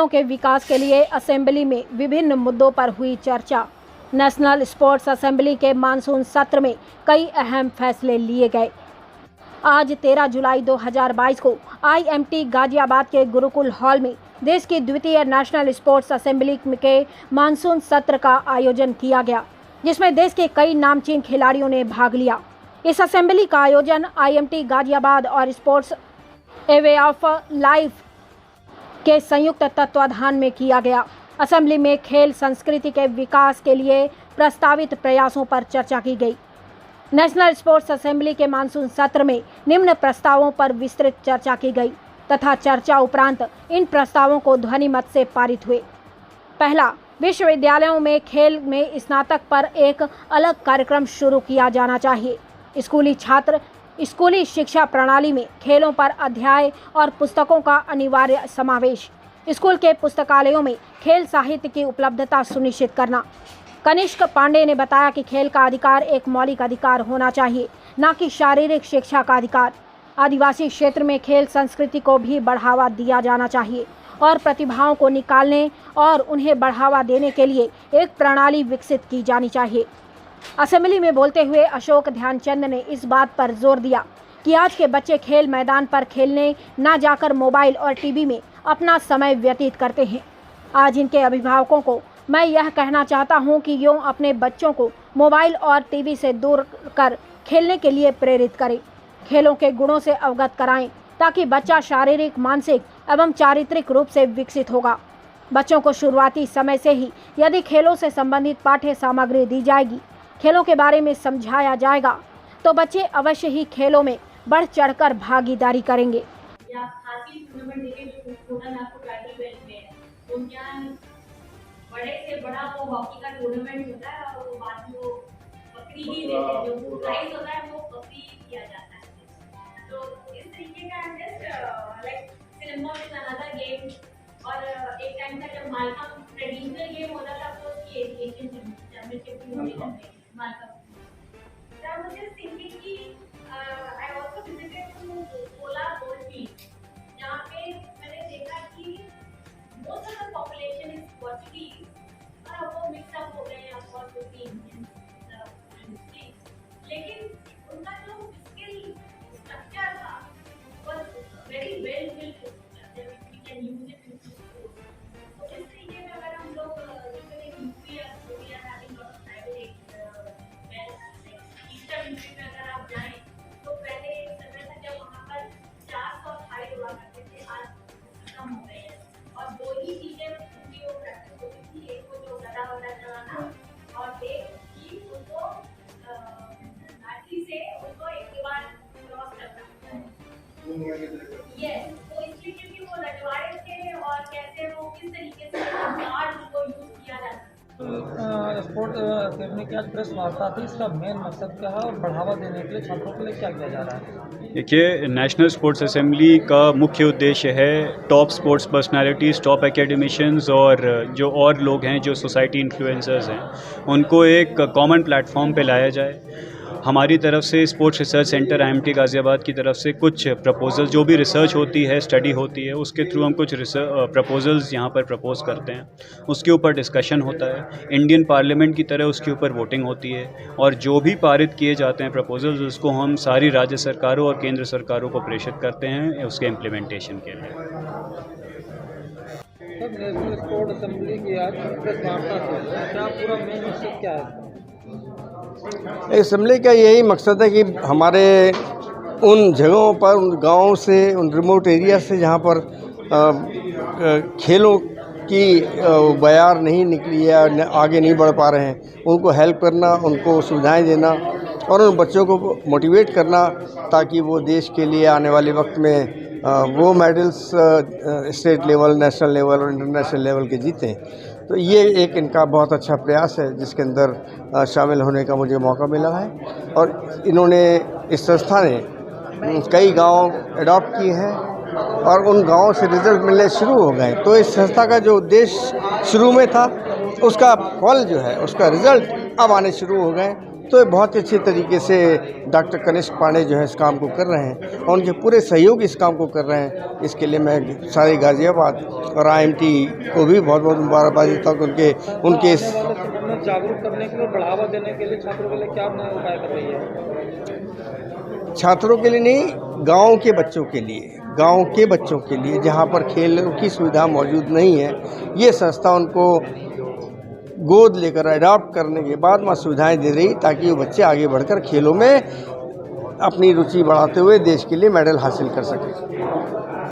खेलों के विकास के लिए असेंबली में विभिन्न मुद्दों पर हुई चर्चा। नेशनल स्पोर्ट्स असेंबली के मानसून सत्र में कई अहम फैसले लिए गए। आज 13 जुलाई 2022 को IMT गाजियाबाद के गुरुकुल हॉल में देश की द्वितीय नेशनल स्पोर्ट्स असेंबली के मानसून सत्र का आयोजन किया गया, जिसमें देश के कई नामचीन खिलाड़ियों ने भाग लिया। इस असेंबली का आयोजन IMT गाजियाबाद और स्पोर्ट्स वे ऑफ लाइफ के संयुक्त तत्वाधान में किया गया। असेंबली में खेल संस्कृति के विकास के लिए प्रस्तावित प्रयासों पर चर्चा की गई। नेशनल स्पोर्ट्स असेंबली के मानसून सत्र में निम्न प्रस्तावों पर विस्तृत चर्चा की गई तथा चर्चा उपरांत इन प्रस्तावों को ध्वनिमत से पारित हुए। पहला, विश्वविद्यालयों में खेल में स्नातक पर एक अलग कार्यक्रम शुरू किया जाना चाहिए। स्कूली छात्र स्कूली शिक्षा प्रणाली में खेलों पर अध्याय और पुस्तकों का अनिवार्य समावेश। स्कूल के पुस्तकालयों में खेल साहित्य की उपलब्धता सुनिश्चित करना। कनिष्क पांडे ने बताया कि खेल का अधिकार एक मौलिक अधिकार होना चाहिए, न कि शारीरिक शिक्षा का अधिकार। आदिवासी क्षेत्र में खेल संस्कृति को भी बढ़ावा दिया जाना चाहिए और प्रतिभाओं को निकालने और उन्हें बढ़ावा देने के लिए एक प्रणाली विकसित की जानी चाहिए। असेंबली में बोलते हुए अशोक ध्यानचंद ने इस बात पर जोर दिया कि आज के बच्चे खेल मैदान पर खेलने न जाकर मोबाइल और टीवी में अपना समय व्यतीत करते हैं। आज इनके अभिभावकों को मैं यह कहना चाहता हूं कि यूँ अपने बच्चों को मोबाइल और टीवी से दूर कर खेलने के लिए प्रेरित करें। खेलों के गुणों से अवगत कराएं ताकि बच्चा शारीरिक, मानसिक एवं चारित्रिक रूप से विकसित होगा। बच्चों को शुरुआती समय से ही यदि खेलों से संबंधित पाठ्य सामग्री दी जाएगी, खेलों के बारे में समझाया जाएगा, तो बच्चे अवश्य ही खेलों में बढ़ चढ़कर भागीदारी करेंगे। बड़े से बड़ा वो हॉकी का टूर्नामेंट होता है और वो बाद में वो बकरी ही देते हैं, जो प्राइज होता है वो बकरी किया जाता है। तो इस तरीके का like cinema is another game. और एक टाइम था जब मालकम ट्रेडिशनल गेम होता था, तो उसकी एशियन चैंपियनशिप भी होती थी Malcolm. So I was just thinking कि I also visited to Pola Gold Field, जहाँ पे मैंने देखा कि most of the population is Portuguese और वो मिक्स अप हो गए हैं of course with the Indians लेकिन उनका जो स्किल स्ट्रक्चर था was very well built that we can use it in school। तो इस तरीके में अगर हम लोग यूपी या we are having lot of private eastern UP में अगर आप जाएं तो पहले समय था जब वहाँ पर 400 हाइट हुआ करते थे, आज कम हो गए हैं और दो ही चीजें उनकी वो प्रैक्टिस होती थी। एक को जो गदा वदा चलाना और एक की उनको लाठी से उनको एक बार क्रॉस करना। यस, तो इसलिए क्योंकि वो रजवाड़े थे और कैसे वो किस तरीके से कार्ड को यूज किया जाता है। स्पोर्ट्स अकेडमी की आज प्रेस वार्ता थी, इसका मेन मकसद क्या है और बढ़ावा देने के लिए छात्रों के लिए क्या किया जा रहा है? देखिए, नेशनल स्पोर्ट्स असेंबली का मुख्य उद्देश्य है top sports personalities, top academicians और जो और लोग हैं जो सोसाइटी इन्फ्लुएंसर्स हैं, उनको एक कॉमन प्लेटफॉर्म पे लाया जाए। हमारी तरफ से sports research centre IMT Ghaziabad की तरफ से कुछ प्रपोजल, जो भी रिसर्च होती है, स्टडी होती है, उसके थ्रू हम कुछ प्रपोजल्स यहाँ पर प्रपोज करते हैं। उसके ऊपर डिस्कशन होता है, इंडियन पार्लियामेंट की तरह उसके ऊपर वोटिंग होती है और जो भी पारित किए जाते हैं प्रपोजल्स, उसको हम सारी राज्य सरकारों और केंद्र सरकारों को प्रेषित करते हैं उसके इम्प्लीमेंटेशन के लिए। नेशनल स्पोर्ट्स असेंबली की आज प्रेस वार्ता थी, क्या पूरा मेन मकसद क्या है? असेंबली का यही मकसद है कि हमारे उन जगहों पर, उन गाँव से, उन रिमोट एरिया से जहाँ पर खेलों की बयार नहीं निकली है, आगे नहीं बढ़ पा रहे हैं, उनको हेल्प करना, उनको सुविधाएं देना और उन बच्चों को मोटिवेट करना ताकि वो देश के लिए आने वाले वक्त में वो medals state level, national level और इंटरनेशनल लेवल के जीतें। तो ये एक इनका बहुत अच्छा प्रयास है जिसके अंदर शामिल होने का मुझे मौका मिला है और इन्होंने, इस संस्था ने कई गांव अडॉप्ट किए हैं और उन गांवों से रिजल्ट मिलने शुरू हो गए। तो इस संस्था का जो उद्देश्य शुरू में था, उसका फल जो है, उसका रिजल्ट अब आने शुरू हो गए। तो बहुत अच्छे तरीके से डॉक्टर कनिष्क पांडे जो है इस काम को कर रहे हैं और उनके पूरे सहयोग इस काम को कर रहे हैं। इसके लिए मैं सारे गाज़ियाबाद और IMT को भी बहुत बहुत मुबारकबाद देता हूँ कि उनके इस जागरूक करने के लिए, बढ़ावा देने के लिए छात्रों के लिए क्या नए उपाय कर रही है? छात्रों के लिए नहीं, गाँव के बच्चों के लिए, गांव के बच्चों के लिए जहां पर खेल की सुविधा मौजूद नहीं है, ये संस्था उनको गोद लेकर अडॉप्ट करने के बाद वहाँ सुविधाएं दे रही ताकि वो बच्चे आगे बढ़कर खेलों में अपनी रुचि बढ़ाते हुए देश के लिए मेडल हासिल कर सकें।